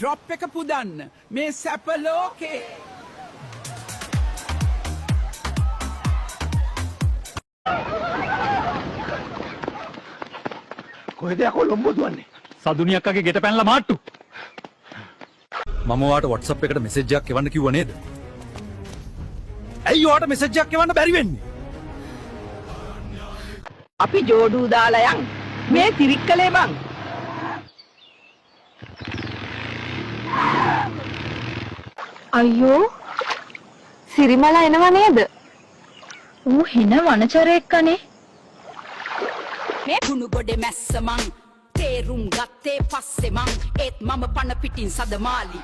Drop එක පුදන්න මේ සැප ලෝකේ. කොහෙද යකෝ ලොම්බෝ දුවන්නේ? සදුනි අක්කගේ ගෙට පැනලා මාට්ටු. මම ඔයාට WhatsApp එකට මෙසේජ් එකක් එවන්න කිව්වා නේද? ඇයි ඔයාට මෙසේජ් එකක් එවන්න බැරි වෙන්නේ? අපි ජෝඩු දාලා යන් මේ තිරික්කලේ බං. අයියෝ සිරිමල එනව නේද? ඌ හින වනචරයෙක් කනේ. මේ කුණු ගොඩේ මැස්ස මං තේරුම් ගත්තේ පස්සේ මං ඒත් මම පණ පිටින් සදමාලි.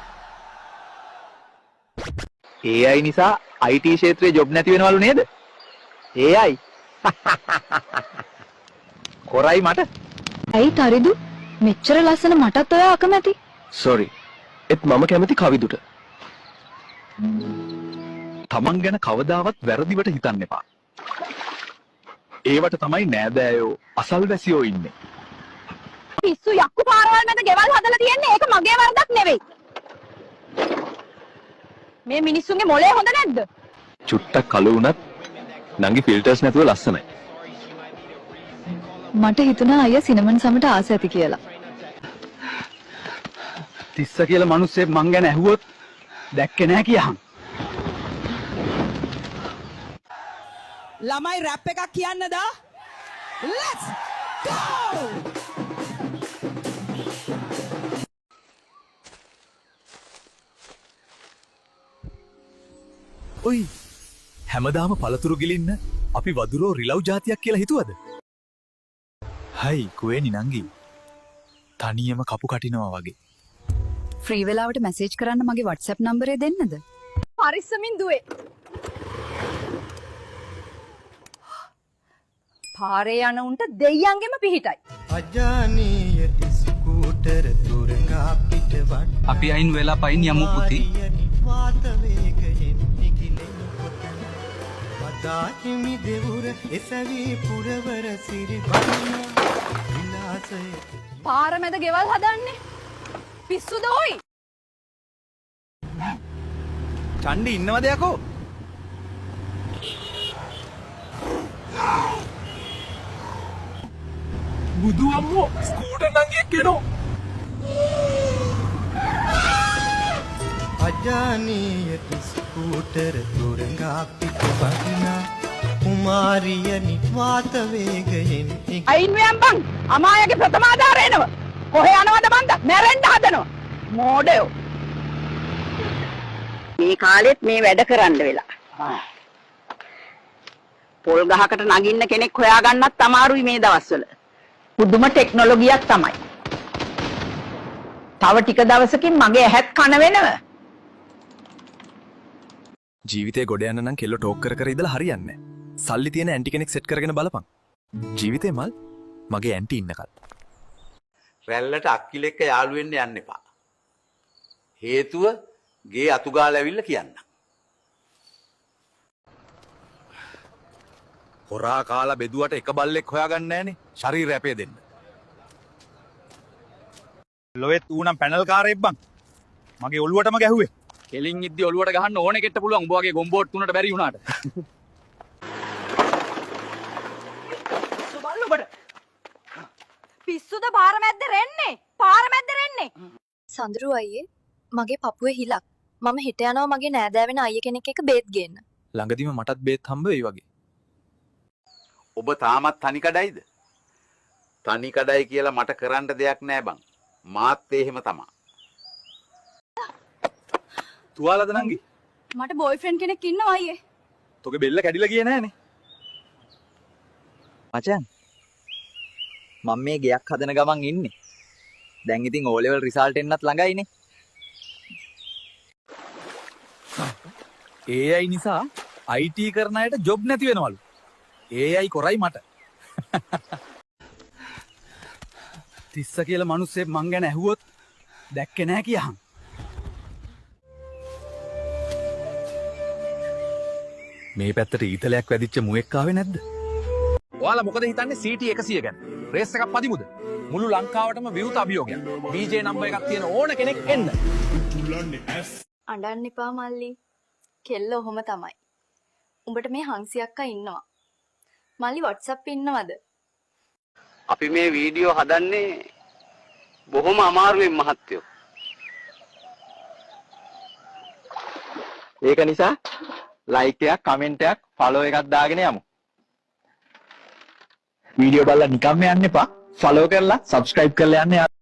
AI නිසා IT ක්ෂේත්‍රයේ ජොබ් නැති වෙනවලු නේද? AI කොරයි මට. ඇයි තරිදු මෙච්චර ලස්සන මටත් ඔයා අකමැති? සෝරි. ඒත් මම කැමති කවිදුට. තමන් ගැන කවදාවත් වැරදිවට හිතන්න එපා. ඒවට තමයි නෑදෑයෝ අසල්වැසියෝ ඉන්නේ. පිස්සු යක්කු පාරවල් මැද ගෙවල් හදලා තියන්නේ ඒක මගේ වරදක් නෙවෙයි. මේ මිනිස්සුන්ගේ මොලේ හොඳ නැද්ද? චුට්ටක් කළු වුණත් නංගි ෆිල්ටර්ස් නැතුව ලස්සනයි. මට හිතුණා අයියා සිනමන් සමට ආස ඇති කියලා. තිස්ස කියලා මිනිස්සෙක් මං ගැන ඇහුවොත් දැක්කේ නෑ කියහන්. ළමයි රැප් එකක් කියන්නද? Let's go! ඔයි හැමදාම පළතුරු ගිලින්න අපි වදුරෝ රිලව් જાතියක් කියලා හිතුවද? හයි කුවේනි නංගි. තනියම කපු කටිනවා වගේ. ෆ්‍රී වෙලාවට මැසේජ් කරන්න මගේ WhatsApp නම්බරය දෙන්නද? පරිස්සමින් දුවේ. පාරේ යන උන්ට දෙයියන්ගෙම පිහිටයි. අජානීය ස්කූටර් තුරංගා පිටවට අපි අයින් වෙලා පයින් යමු පුතේ. වාත වේගයෙන් නිකිලෙන කොතන වදාහිමි දෙවුර එසවි පුරවර සිරි වන විලාසය පාර මැද ගෙවල් හදන්නේ. පිස්සුද ඔයි? චණ්ඩි ඉන්නවද යකෝ? බුදු අම්මෝ ස්කූටර් නංගියෙක් එනවා. අජානීය ස්කූටර් තුරංගා පිටවට කුමාරිය නිවාත වේගයෙන් අයින් වෙයන් බං. අමායාගේ ප්‍රථම ආධාරය එනවා. කොහේ යනවද මන්ද? මැරෙන්න හදනවා. මෝඩයෝ. මේ කාලෙත් මේ වැඩ කරන්න වෙලා. පොල් ගහකට නගින්න කෙනෙක් හොයාගන්නත් අමාරුයි මේ දවස්වල. පුදුම ටෙක්නොලොජියක් තමයි. තව ටික දවසකින් මගේ ඇහත් කන වෙනව. ජීවිතේ ගොඩ යන්න නම් කෙල්ල ටෝක් කර කර ඉඳලා හරියන්නේ නැහැ. සල්ලි තියෙන ඇන්ටි කෙනෙක් සෙට් කරගෙන බලපන්. ජීවිතේ මල් මගේ ඇන්ටි ඉන්නකල්. රැල්ලට අක්කිල එක්ක යාළු වෙන්න යන්න එපා. හේතුව ගේ අතුගාලා ඇවිල්ලා කියන්න. හොරා කාලා බෙදුවට එක බල්ලෙක් හොයාගන්න නැහනේ. ශරීරය අපේ දෙන්න. ලොවෙත් ඌනම් පැනල් කාරයෙක් බං. මගේ ඔළුවටම ගැහුවේ. කෙලින් ඉද්දි ඔළුවට ගහන්න ඕනේ කෙට්ට පුළුවන්. උඹ වගේ ගොම්බෝට් තුනට බැරි වුණාට. පිස්සුද පාර මැද්ද රෙන්නේ? පාර මැද්ද රෙන්නේ? සඳරු අයියේ මගේ පපුවේ හිලක්. මම හිට යනවා මගේ නෑදෑ වෙන අයිය කෙනෙක් එක්ක බේත් ගේන්න. ළඟදිම මටත් බේත් හම්බ වෙයි වගේ. ඔබ තාමත් තනි කඩයිද? තනි කඩයි කියලා මට කරන්න දෙයක් නෑ බං. මාත් එහෙම තමා. තුවාලද නංගි? මට බොයිෆ්‍රෙන්ඩ් කෙනෙක් ඉන්නවා අයියේ. තෝගේ බෙල්ල කැඩිලා ගියේ නෑනේ. මචං මම මේ ගෙයක් හදන ගමන් ඉන්නේ. දැන් ඉතින් O level result එන්නත් ළඟයිනේ. AI නිසා IT කරන අයට ජොබ් නැති වෙනවලු. AI කොරයි මට. තිස්ස කියලා මිනිස්සෙක් මං ගැන ඇහුවොත් දැක්කේ නෑ කියහන්. මේ පැත්තට ඊතලයක් වැදිච්ච මුවෙක් ආවේ නැද්ද? ඔයාලා මොකද හිතන්නේ CT 100 ගැන? රේස් එකක් පදිමුද? මුළු ලංකාවටම විවෘත අභියෝගයක්. DJ නම්බර් එකක් තියෙන ඕන කෙනෙක් එන්න. අඬන්න එපා මල්ලි. කෙල්ල ඔහොම තමයි. උඹට මේ හංසි අක්කා ඉන්නවා. මල්ලි WhatsApp ඉන්නවද? අපි මේ වීඩියෝ හදන්නේ බොහොම අමාරුවෙන් මහත්තයෝ. ඒක නිසා ලයික් එකක් කමෙන්ට් එකක් ෆලෝ එකක් දාගෙන යමු. වීඩියෝ බලලා නිකම්ම යන්න එපා. ෆලෝ කරලා සබ්ස්ක්‍රයිබ් කරලා යන්න.